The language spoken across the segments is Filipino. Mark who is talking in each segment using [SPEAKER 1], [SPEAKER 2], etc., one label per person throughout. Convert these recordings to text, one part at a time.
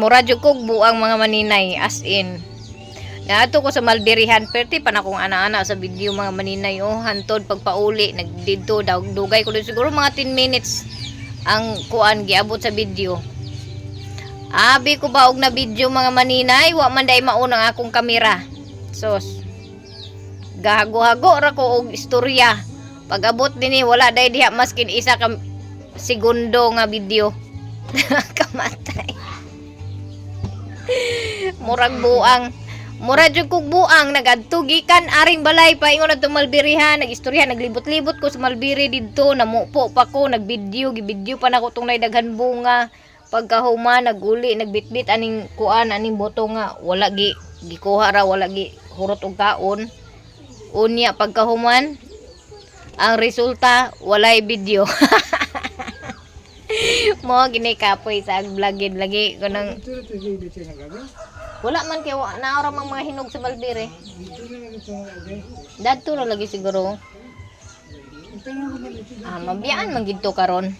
[SPEAKER 1] mura jud kog buang mga maninay, as in. Naato ko sa Malberihan, perti pa na kong ana-ana sa video mga maninay, oh, hantod pagpauli, nagdito, dugay ko din siguro mga 10 minutes ang kuan giabot sa video. Abi ko ba og na video mga maninay, wa man day mauna ang akong kamera. Sos, gahago-hago ra ko og istorya. Pag abot dinhi wala day diha maskin isa ka segundo nga video. Kamatay. Murag buang. Mura jud kog buang nagadto gikan aring balay pa ingon adto Malberihan, nagistorya, naglibot-libot ko sa Malbiri didto, namupo pa ko, nagvideo, gibideo pa nako tong daghan bunga. Pagkahuman naguli, nagbitbit aning kuan aning boto nga wala gikuha ra, wala gi hurot og kaon. Unya pagkahuman ang resulta walay video. Mo gini kapoy sa vlogin lagi ko nang wala man kay naora mang mga hinog sa Malbiri. Dadto ra lagi siguro. Mabiyaan man gidto karon.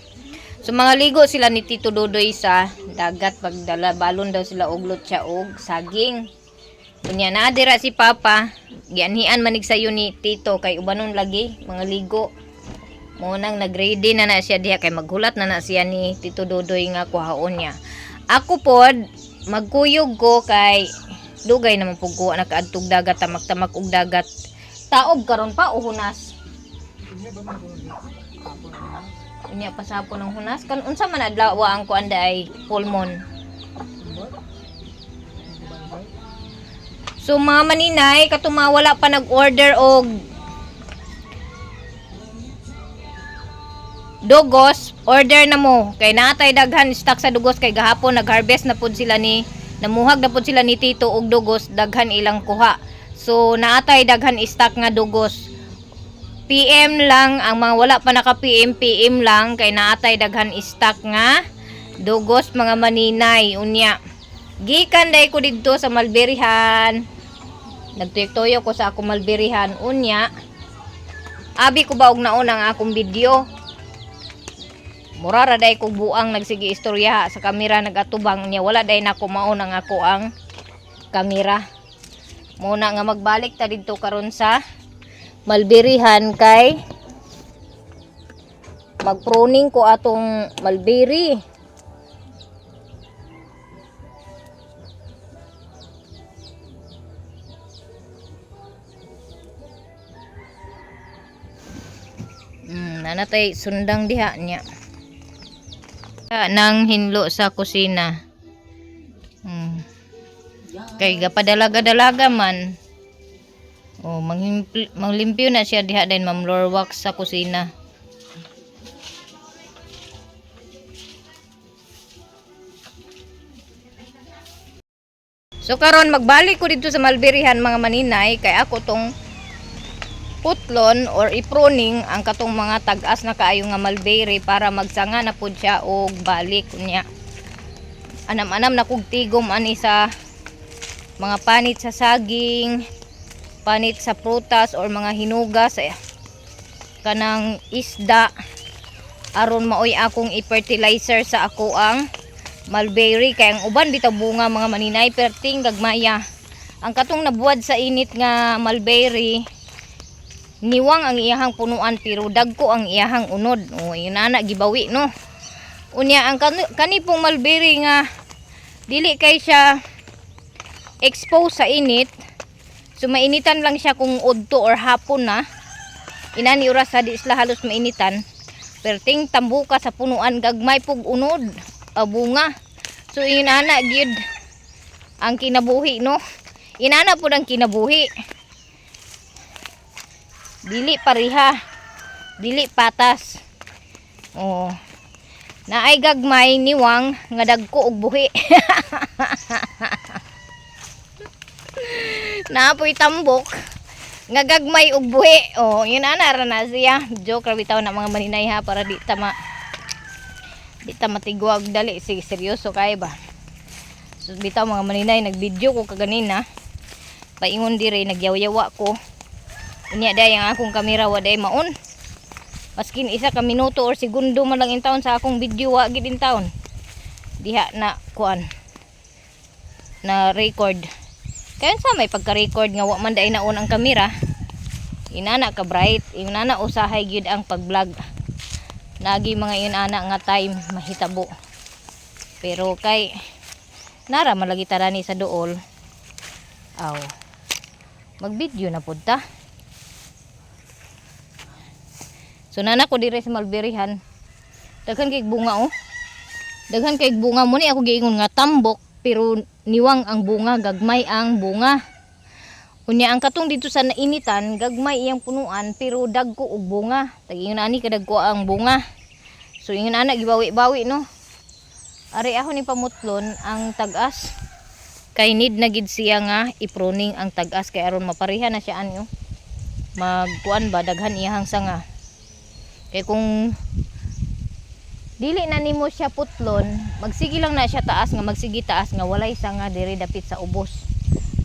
[SPEAKER 1] So mga ligo sila ni Tito Dodoy sa dagat pagdala balon daw sila og lutsa og saging. Kunya na dira si Papa, gianhian manig sayo ni Tito kay ubanon lagi mga ligo. Mo nang nagready na siya diha kay maghulat na siya ni Tito Dodoy nga kuhaon niya. Ako pod magkuyog ko kay dugay naman pug ko nakaadtog dagat tamak-tamak og dagat. Taob karon pa o hunas. Inya pasapon ng hunas kan unsa man adlawa ang kuan ay pulmon. So mga maninay katong wala pa nag-order og dugos, order na mo. Kay natay daghan stock sa dugos kay gahapon nag-harvest na pud sila ni namuhag na pud sila ni Tito og dugos, daghan ilang kuha. So naatay daghan stock nga dugos. PM lang ang mga wala pa naka PM lang kay naatay daghan stock nga dugos mga maninay. Unya gikan day ko didto sa Malberihan. Nagtuyok-tuyok ko sa akong Malberihan. Unya abi ko ba og naon ang akong video. Mura ra day kog buang nagsige istorya sa kamera nagatubang niya wala day nako mao nang ako ang kamera. Muna nga magbalik ta didto karon sa Malberihan kay magpruning ko atong Malberi. Nanatay sundang diha niya. Nang hinlo sa kusina. Kay gapadalaga-dalaga man. Manglimpyo na siya diha din mamlor wax sa kusina. So karon magbalik ko dito sa Malberihan mga maninay kay ako tong putlon or ipruning ang katong mga tag-as na kaayo nga mulberry para magsanga na pud siya og balik niya. Anam-anam na kog tigom ani sa mga panit sa saging, panit sa prutas or mga hinugas kanang isda aron maoy akong i-fertilizer sa ako ang mulberry kay ang uban bitaw bunga mga maninay perting gagmaya. Ang katong nabuwad sa init nga mulberry niwang ang iyahang punuan pero dagko ang iyahang unod. Yun na gibawi no. Unya ang kani pong mulberry nga dili kay siya expose sa init. So mainitan lang siya kung udto or hapon na. Inani oras sa di sila halos mainitan. Perting tambuka sa punuan gagmay pug unod bunga. So inana gid ang kinabuhi no. Inana pud ang kinabuhi. Dili pariha, dili patas. Naay gagmay niwang nga dagko og buhi. Naapoy tambok nga gagmay og buhi. Yun ana ra na siya. Joke ra bitaw na mga maninay ha para di ta matigwag dali sige seryoso kay ba. So bitaw mga maninay nagvideo ko kaganina. Paingon dire nagyaw-yawa ko. Unya day ang akong kamera wa day maon. Maskin isa ka minuto or segundo man lang in taon sa akong video wa gid in taon. Diha na kuan. na record. Kaya sa may pagka-record nga wa man dai naon ang kamera. Inana ka bright, inana usahay gyud ang pag-vlog. Nagi mga inana nga time mahitabo. Pero kay nara malagi tarani sa duol. Aw. Mag-video na pud ta. So nana ko dire sa Malberihan. Daghan kay bunga oh. Daghan kay bunga mo ni ako giingon nga tambok pero niwang ang bunga, gagmay ang bunga. Unya ang katong dito sa nainitan, gagmay iyang punuan pero dagko og bunga. Tagingon ani kadagko ang bunga. So ingon ana gibawi-bawi no. Ari ako ni pamutlon ang tag-as. Kay need na gid siya nga i-pruning ang tag-as kay aron maparihan na siya anyo. Magkuan ba daghan iyang sanga. Kay kung dili na nimo siya putlon, magsigi lang na siya taas nga magsigi taas nga walay sanga diri dapit sa ubos.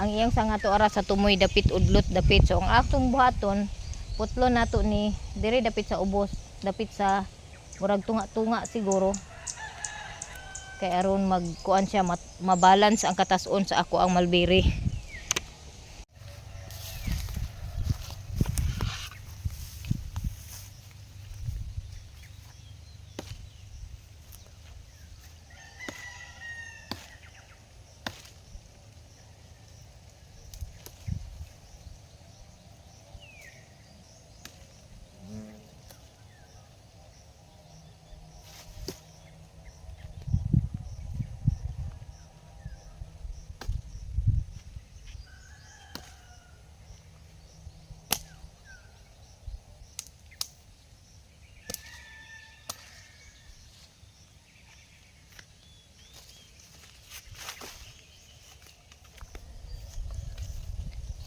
[SPEAKER 1] Ang iyang sanga to ara sa tumoy dapit udlot dapit. So ang aktong buhaton putlon nato ni diri dapit sa ubos, dapit sa murag tunga-tunga siguro. Kay aron magkuan siya mabalance ang katas-on sa ako ang mulberry.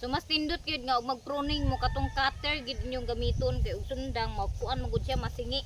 [SPEAKER 1] So mas tindot gyud nga og mag-pruning mo katong cutter gid inyong gamiton kay ug sundang makuan magud siya masingi.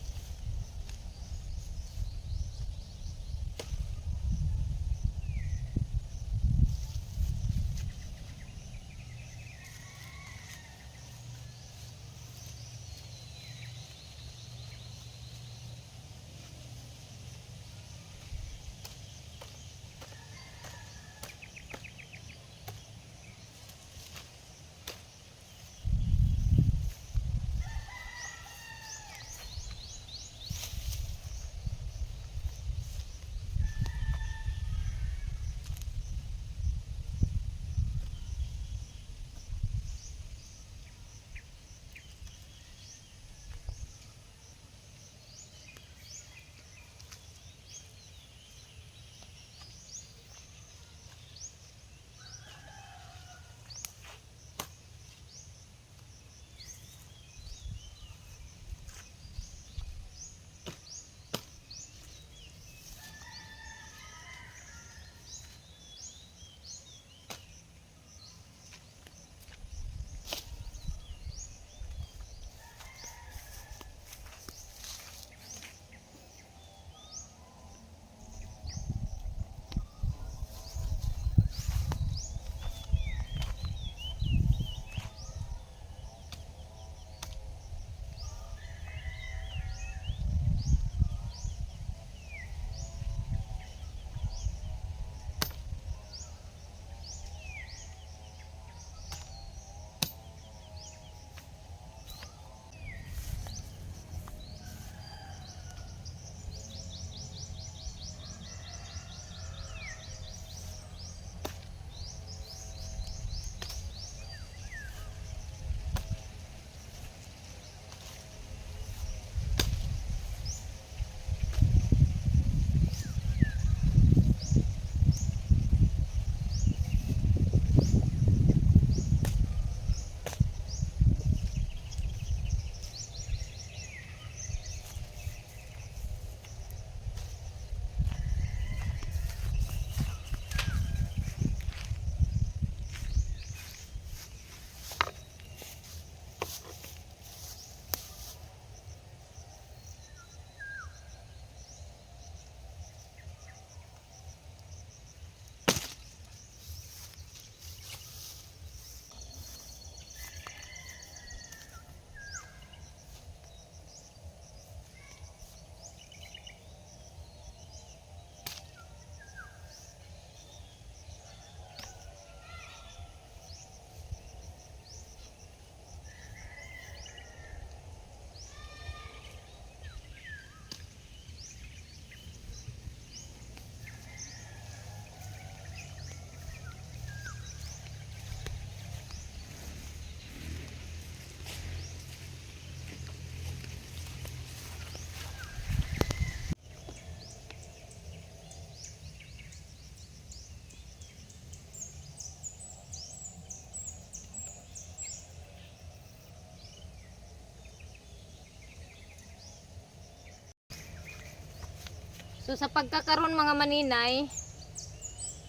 [SPEAKER 1] So sa pagkakaroon mga maninay,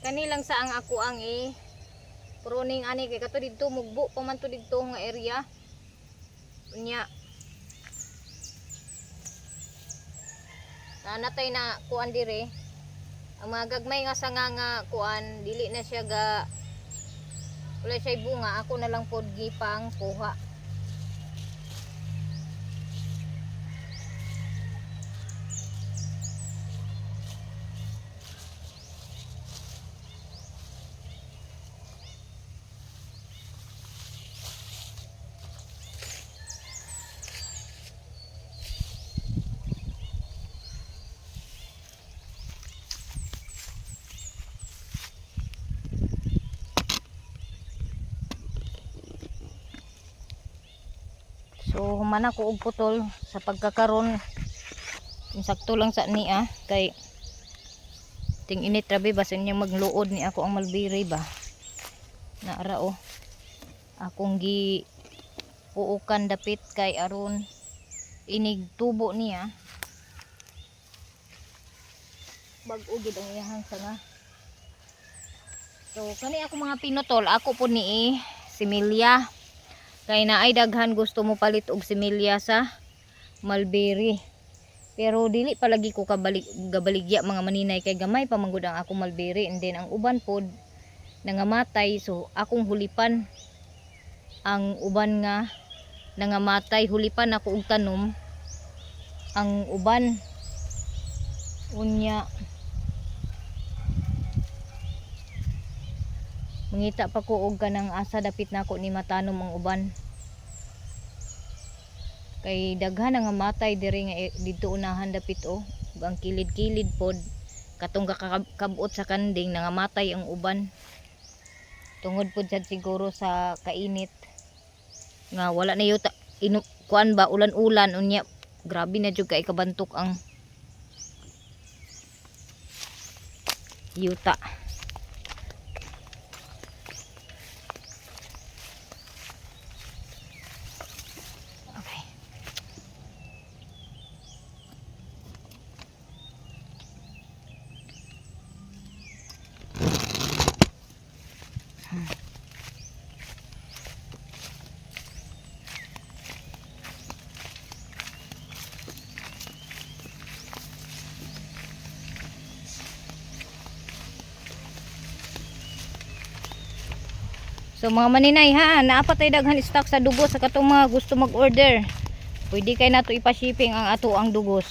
[SPEAKER 1] kanilang sa ang ako ang pruning ani kay kato didto mugbo pa man to didto nga area. Unya. Natay na kuan dire. Ang mga gagmay nga sanga nga kuan dili na siya ga wala siya bunga, ako na lang pod gipang kuha. So humana ko og putol sa pagkakaron. Insakto lang sa niya kay ting init rabi basin niya magluod ni ako ang malbiri ba. Naara o. Akong gi uukan dapit kay aron inig tubo niya. Bag-o gid ang iyang sanga. So kani ako mga pinutol, ako po ni similya. Kay naay daghan gusto mo palit og similya sa mulberry. Pero dili palagi ko gabaligya mga maninay kay gamay pa manggod ang akong mulberry and then ang uban pod nangamatay so akong hulipan ang uban nga nangamatay, hulipan ako og tanom ang uban unya mangita pa ko og kanang asa dapit nako ni matanom ang uban kay daghan nga matay diri nga didto unahan dapit ang kilid-kilid pod katong kakabot sa kanding nangamatay ang uban tungod pod sad siguro sa kainit nga wala na yuta kuan ba ulan-ulan unya grabe na jud kay kabantok ang yuta. So mga maninay ha, naapat tayo daghan stock sa dugos sa katong mga gusto mag-order. Pwede kay nato ipa-shipping ang ato ang dugos.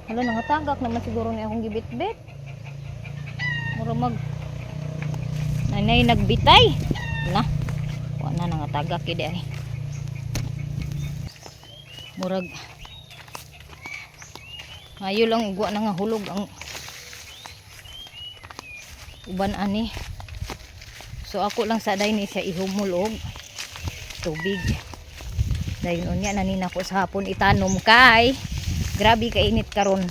[SPEAKER 1] Hala, nangatagak naman siguro ni akong gibit-bit. Mura mag nanay nagbitay. Na. Wala nangatagak kidi ay. Murag ngayo lang igwa na nga hulog ang uban ani. So ako lang sa day ni siya ihumulog tubig. Dayon unya nanin ako sa hapon itanom kay grabe ka init karon.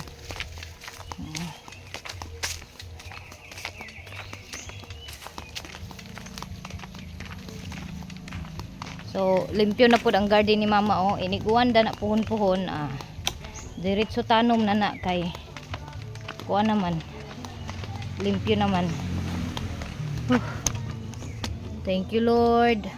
[SPEAKER 1] So limpyo na pud ang garden ni mama iniguan da na puhon-puhon diretso tanom na na kay kuha naman limpyo naman. Thank you Lord.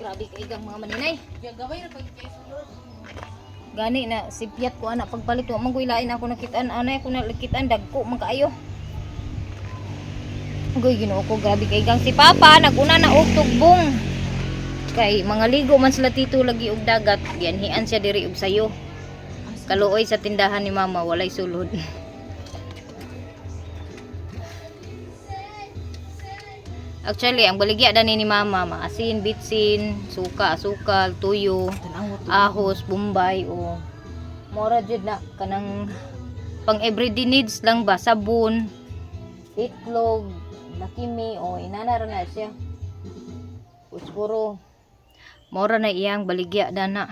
[SPEAKER 1] Grabe ka igang mga maninay.
[SPEAKER 2] Gagawin na pag sulod.
[SPEAKER 1] Gani na sipyat ko anak pagpalit wa mangguilain ako nakitaan anay ko nakitaan dagko man kaayo. Ugoy, Ginoo ko, grabe kay gang si Papa naguna na og tugbong. Kay mga ligo man sila tito lagi og dagat, gianhian siya diri og sayo. Kaluoy sa tindahan ni Mama, walay sulod. Actually, ang baligya dani ni Mama, maasin, bitsin, suka, asukal, tuyo, ahos, bombay o mora jud na kanang pang everyday needs lang ba, sabon, itlog, nakimi o inanara na siya. Puspuro. Mora na iyang baligya dana.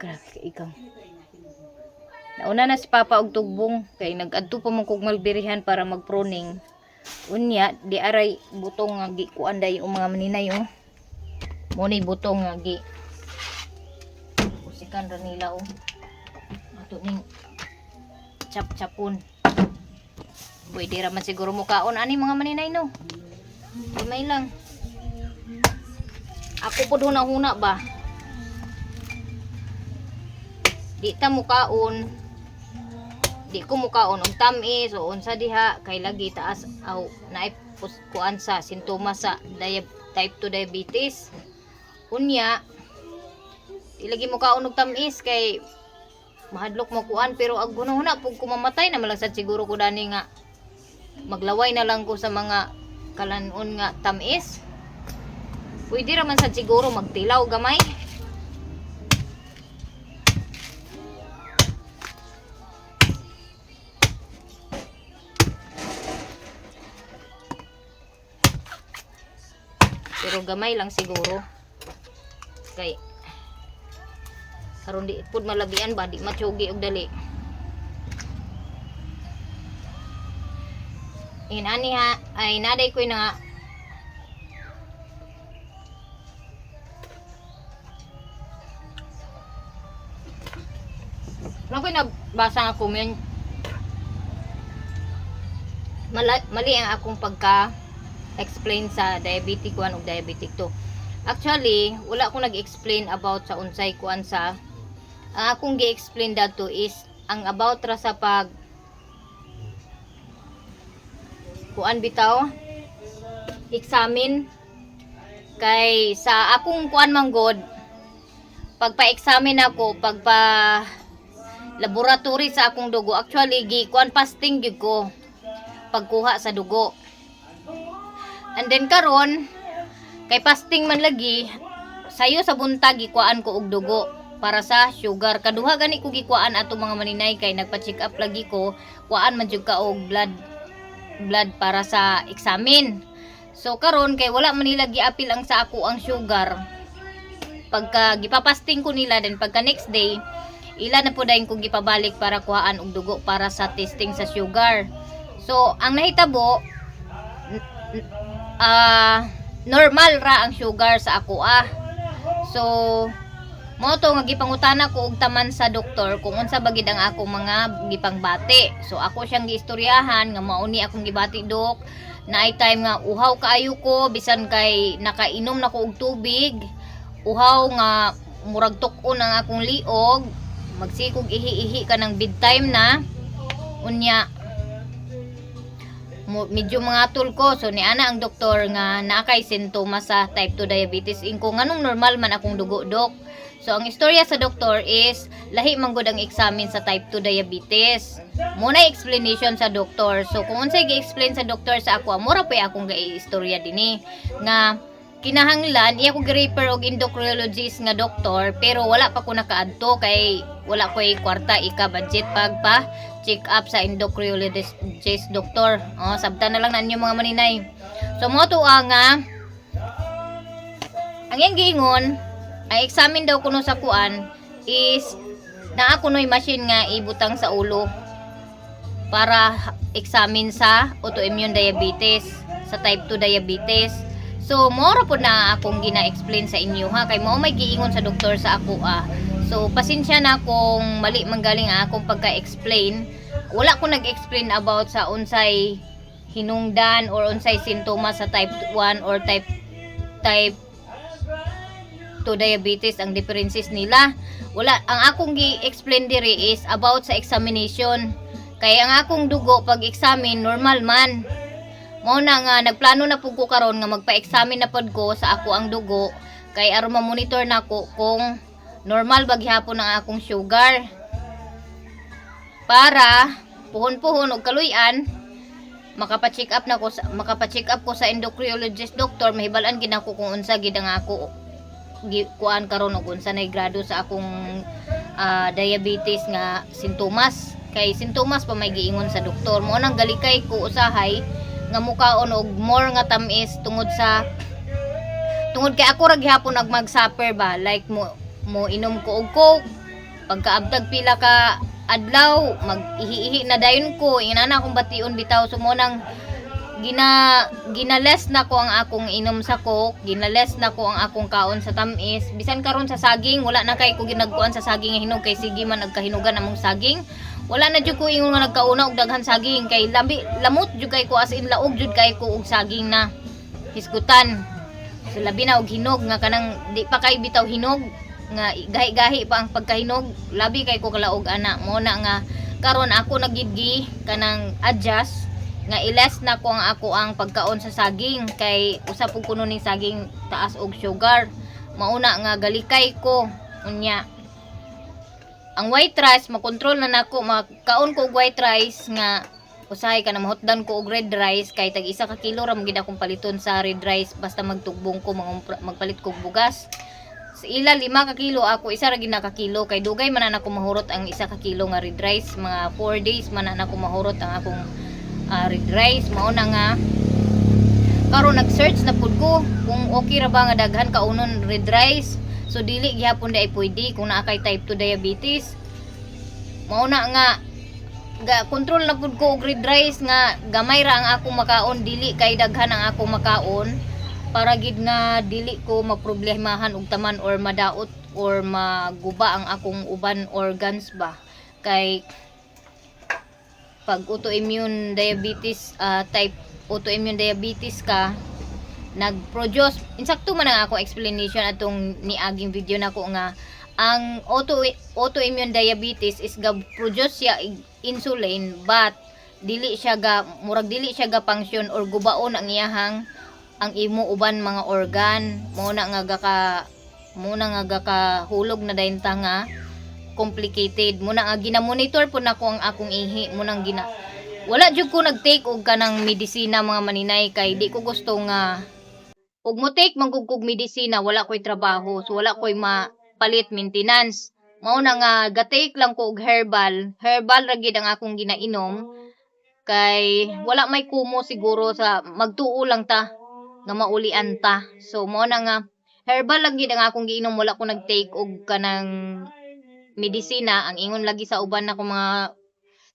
[SPEAKER 1] Grabe ka ikaw. Nauna na si Papa og tugbong kay nag-adto pa man kog malbirihan para mag-pruning. Unya di aray butong nga gikuan day yung mga maninay oh. Mo ni butong nga gi usikan ra nila oh. Ato ning chap-chapon. Pwede ra man siguro mukaon ani mga maninay no. May lang. Ako pud huna-huna ba. Di ta mukaon. Di ko mukaon og tamis o unsa diha kay lagi taas aw naay kuan sa sintomas sa type 2 diabetes. Unya di lagi mukaon og tamis kay mahadlok mo kuan pero ag hunahuna pug kumamatay na malang sad siguro ko dani nga maglaway na lang ko sa mga kalanon nga tamis. Pwede ra man sad siguro magtilaw gamay. Pero gamay lang siguro. Kay karon di pud malabian ba di matsugi og dali. Inani ha ay naday ko na Lang ko nabasa nga comment. Mali ang akong pagka explain sa diabetic 1 ug diabetic 2. Actually, wala akong nag-explain about sa unsay kuan sa. Ang akong gi-explain dato is ang about ra sa pag kuan bitaw examine kay sa akong kuan manggod pagpa-examine ako pagpa laboratory sa akong dugo. Actually gi kuan fasting gyud ko pagkuha sa dugo. And then karon kay fasting man lagi sayo sa buntag gikuan ko og dugo para sa sugar. Kaduha gani ko gikuan ato mga maninay kay nagpa-check up lagi ko kuan man jud ka og blood para sa examine. So karon kay wala man nila giapil ang sa ako ang sugar. Pagka gipapasting ko nila then pagka next day ila na po dayon ko gipabalik para kuhaan og dugo para sa testing sa sugar. So ang nahitabo normal ra ang sugar sa ako So mo to nga gipangutana ko og taman sa doktor kung unsa ba gid ang akong mga gipangbati. So ako siyang giistoryahan nga mauni akong gibati dok. Naay time nga uhaw kaayo ko bisan kay nakainom na ko og tubig. Uhaw nga murag tuk-on ang akong liog. Magsikog ihi-ihi ka ng bedtime na. Unya medyo mga tul ko so ni ana ang doktor nga naakay sintomas sa type 2 diabetes inko nganong normal man akong dugo dok. So ang istorya sa doktor is lahi man gud ang examine sa type 2 diabetes. Muna explanation sa doktor. So kung unsay gi-explain sa doktor sa ako, mura pa akong gi-istorya dinhi nga kinahanglan iya ko gi-refer og endocrinologist nga doktor pero wala pa ko nakaadto kay wala ko'y kwarta ika budget pagpa check up sa endocrinologist doktor. Sabta na lang na inyo mga maninay. So mo to nga ang iyang giingon ay examine daw kuno sa kuan is naa kuno'y machine nga ibutang sa ulo para examine sa autoimmune diabetes sa type 2 diabetes. So mora po na akong gina-explain sa inyo ha kay mao may giingon sa doktor sa ako So pasensya na kung mali manggaling akong pagka-explain. Wala ko nag-explain about sa unsay hinungdan or unsay sintomas sa type 1 or type 2 diabetes ang differences nila. Wala ang akong gi-explain diri is about sa examination. Kay ang akong dugo pag examine normal man. Mao na nga nagplano na pud ko karon nga magpa-examine na pud ko sa ako ang dugo kay aron ma-monitor nako kung normal ba gihapon ang akong sugar. Para puhon-puhon og kaluy-an makapa-check up ko sa endocrinologist doctor, mahibal-an gid ako kung unsa gid ang ako kuan karon og unsa nay grado sa akong diabetes nga sintomas. Kay sintomas pa may giingon sa doktor. Mo nang galikay ko usahay nga mukaon og more nga tamis tungod kay ako ra gihapon mag-suffer ba, like mo inom ko og coke pagkaabtag pila ka adlaw mag-ihi na dayon ko inana akong bation bitaw. So mo nang ginales na ko ang akong inom sa coke, ginales na ko ang akong kaon sa tamis. Bisan karon sa saging wala na kay ko ginagkuan sa saging nga hinog kay sige man nagkahinugan among saging. Wala na jud ko ingon nga nagkauna og daghan saging kay lamot jud kay ko, as in laog jud kay ko og saging na hisgutan. So labi na og hinog nga kanang di pa kay bitaw hinog nga gahi-gahi pa ang pagkahinog, labi kay ko kalaog ana. Mo na nga karon ako nagidgi kanang adjust nga iles na ko ang pagkaon sa saging kay usa pug kuno ning saging taas og sugar. Mauna nga galikay ko unya. Ang white rice makontrol na nako, makaon ko og white rice nga usahay ka na mahutdan ko og red rice kay tag 1 ka kilo ra mo gid akong paliton sa red rice basta magtugbong ko magpalit ko og bugas. Sa ila 5 ka kilo, ako isa ra gid na ka kilo kay dugay man na ako mahurot ang 1 ka kilo nga red rice. Mga 4 days man na ako mahurot ang akong red rice. Mao na nga karon nag-search na pud ko kung okay ra ba nga daghan kaunon red rice. So dili gyapon di ay pwede kung naa kay type 2 diabetes. Mao na nga control na pud ko og red rice nga gamay ra ang akong makaon, dili kay daghan ang akong makaon para gid nga dili ko maproblemahan og taman or madaot or maguba ang akong uban organs ba. Kay pag autoimmune diabetes type autoimmune diabetes ka nag-produce, insakto man ang akong explanation atong niaging video nako nga ang autoimmune diabetes is produce siya insulin but dili siya murag dili siya ga function or gubaon ang iyahang ang imo uban mga organ. Mo na nga gakahulog na dayon ta nga complicated. Mo na nga ginamonitor po nako ang akong ihi. Mo nang wala jud ko nag-take og kanang medisina mga maninay kay di ko gusto nga ug mo take manggugog medisina wala koy trabaho, so wala koy mapalit maintenance. Mao na nga ga-take lang ko og herbal ra gid ang akong ginainom kay wala may kumo siguro sa magtuo lang ta nga maulian ta. So mao na nga herbal lang gid ang akong giinom, wala ko nag-take og kanang medisina. Ang ingon lagi sa uban nako mga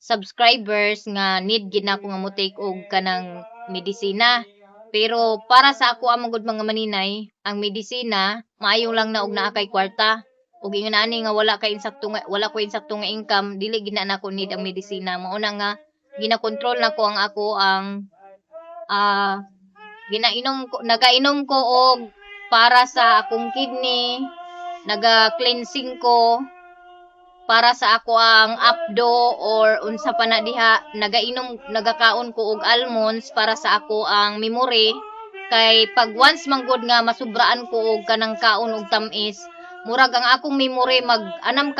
[SPEAKER 1] subscribers nga need gid nako nga mo take og kanang medisina. Pero para sa ako among gud mga maninay, ang medisina maayo lang na og naa kay kwarta. Ug ingon ani nga wala ko insakto nga income, dili gid na nako need ang medisina. Mao na nga gina-control nako ang nagainom ko og para sa akong kidney, naga-cleansing ko para sa ako ang apdo or unsa pa na diha, nagakaon ko og almonds para sa ako ang memory. Kay pag once manggod nga masubraan ko og kanang kaon og tamis, murag ang akong memory mag-anam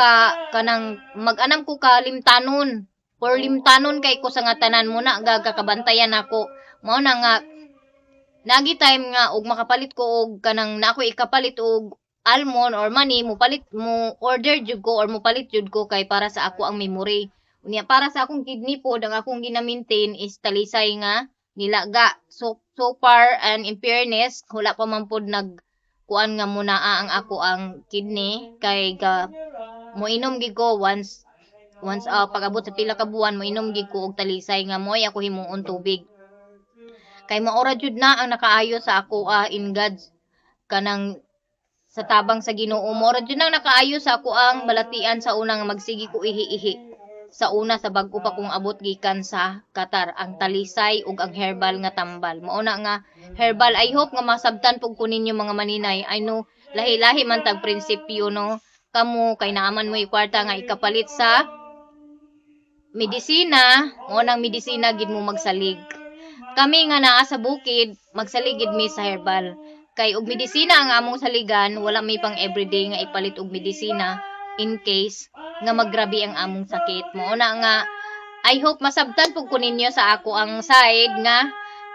[SPEAKER 1] ko ka limtanon or limtanon kay ko sa nga tanan. Muna gagabantayan ako. Mao na nga nagi time nga og makapalit ko og kanang na ako ikapalit og almond or money mo order jud ko or mo palit jud ko kay para sa ako ang memory. Unya para sa akong kidney pod ang akong gina-maintain is talisay nga nilaga. So far and in fairness wala pa man pod kuan nga muna ang ako ang kidney kay mo inom gid ko once pag-abot sa pila ka buwan mo inom gid ko og talisay nga moy ako himuon tubig. Kay maora jud na ang nakaayo sa ako in God's kanang sa tabang sa Ginoo. Mora jud nang nakaayo sa ako ang balatian sa unang magsigi ko ihi-ihi. Sa una sa bag-o pa kong abot gikan sa Qatar, ang talisay ug ang herbal nga tambal. Mao na nga herbal. I hope nga masabtan pug ko ninyo mga maninay. I know lahi-lahi man tag prinsipyo no. Kamo kay naaman mo kwarta nga ikapalit sa medisina, mo nang medisina gid mo magsalig. Kami nga naa sa bukid, magsalig gid mi sa herbal. Kay og medisina ang among saligan, wala may pang everyday nga ipalit og medisina in case nga maggrabe ang among sakit. Mo na nga I hope masabtan pug ko ninyo sa ako ang side nga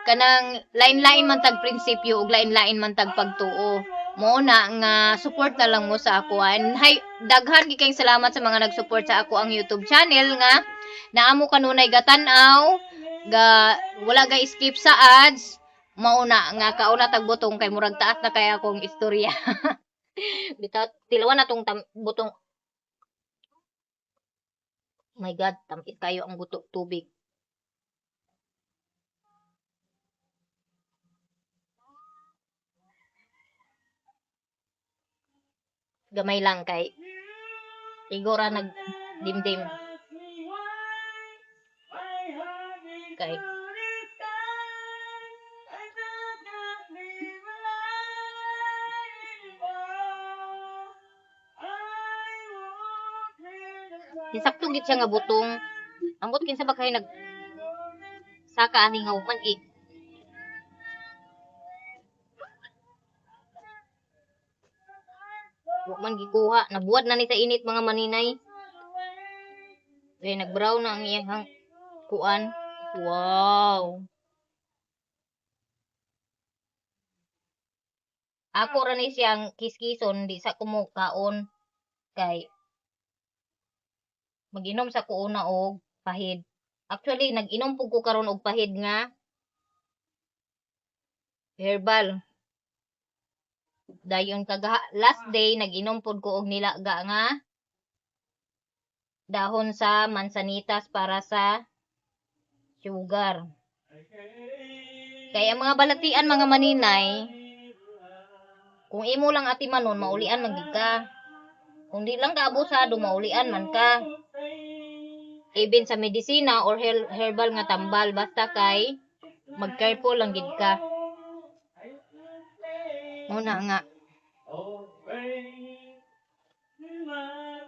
[SPEAKER 1] kanang lain-lain man tag prinsipyo ug lain-lain man tag pagtuo. Mo na nga support na lang mo sa ako. And hay, daghan gid kayong salamat sa mga nag-support sa ako ang YouTube channel nga naamo kanunay gatan-aw ga wala ga skip sa ads. Mauna nga kauna tag butong kay murag taas na kay akong istorya. Bitaw tilawan na tong butong. My God, tamis kayo ang buto tubig. Gamay lang kay igora nagdimdim. Kay sakto gid siya nga butong. Ambot kinsa ba kay nag saka ani nga uman wa man gikuha, nabuwad na ni sa init mga maninay. Kaya nag-brown na ang iyang kuan. Wow. Ako ra ni siyang kiskison di sa kumukaon kay mag-inom sa kuuna og pahid. Actually nag-inom pug ko karon og pahid nga herbal. Dayon kaga last day nag-inom pud ko og nilaga nga dahon sa mansanitas para sa sugar. Kaya mga balatian mga maninay, kung imo lang atimanon maulian man gid ka. Kung di lang ka abusado maulian man ka. Even sa medisina or herbal nga tambal basta kay mag-careful lang gid ka. Muna nga.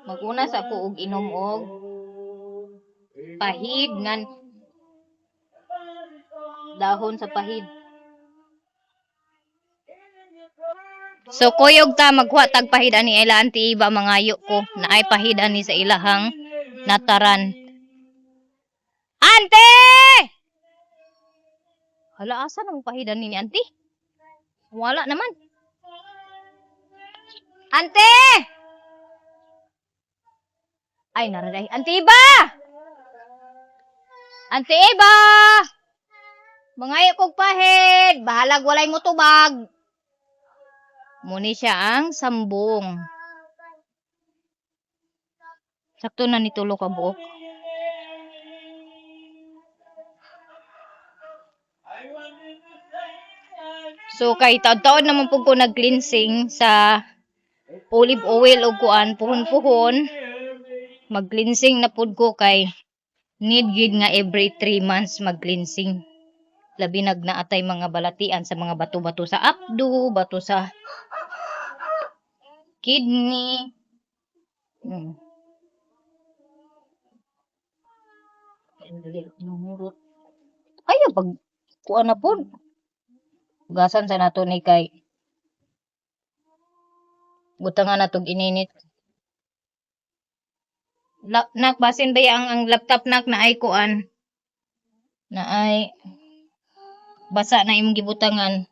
[SPEAKER 1] Maguna sa ko og inom og pahid ngan dahon sa pahid. So kuyog ta maghuwa tag pahid ani ila anti iba mangayo ko na ay pahid ani sa ilahang nataran. Ante! Hala asa nang pahid ani ni anti? Wala naman. Ante! Ay naraday. Ante Iba! Ante Iba! Mangayo kog pahid, bahalag walay mo tubag. Muni siya ang sambong. Sakto na ni tulo ka buok. So kay taod-taod naman pug ko nag-cleansing sa olive oil o kuan puhon-puhon. Mag-cleansing na pud ko kay need gid nga every 3 months mag-cleansing. Labi nagnaatay mga balatian sa mga bato-bato sa abdo, bato sa kidney. Ay, pag kuha na po. Gasan sa nato ni kay butangan na tog ininit. Nak, basin ba ang laptop nak na ay kuan? Na ay basa na imong gibutangan.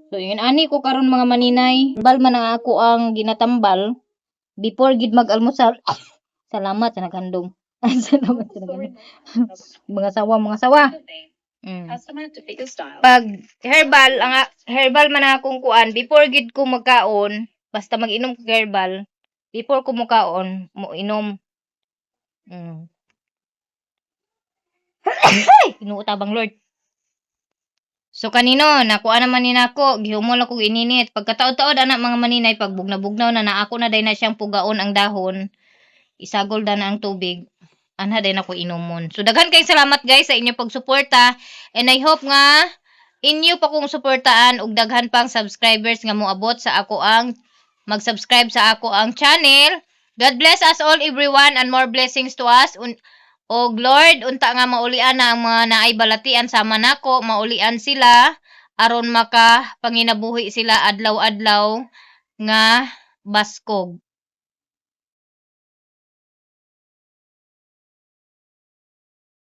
[SPEAKER 1] So yun ani ko karon mga maninay. Bal man ang ako ang ginatambal before gid mag-almusal. Salamat sa naghandom. Salamat sa naghandom. mga sawa. Pag herbal man akong kuan before gid ko magkaon, basta mag-inom ko herbal, before ko mukaon, mo inom. Inuutabang Lord. So kanino, nakuha naman ni nako, gihumol ako ininit. Pagkataod-taod anak mga maninay, pag bugnaw-bugnaw na ako na day na siyang pugaon ang dahon, isagol na ang tubig. Ana din ako inumon. So daghan kay salamat guys sa inyong pagsuporta and I hope nga inyo pa kong suportaan og daghan pang subscribers nga moabot sa ako ang mag-subscribe sa ako ang channel. God bless us all everyone and more blessings to us. Og Lord, unta nga maulian na ang mga naay balatian sama nako, maulian sila aron maka panginabuhi sila adlaw-adlaw nga baskog.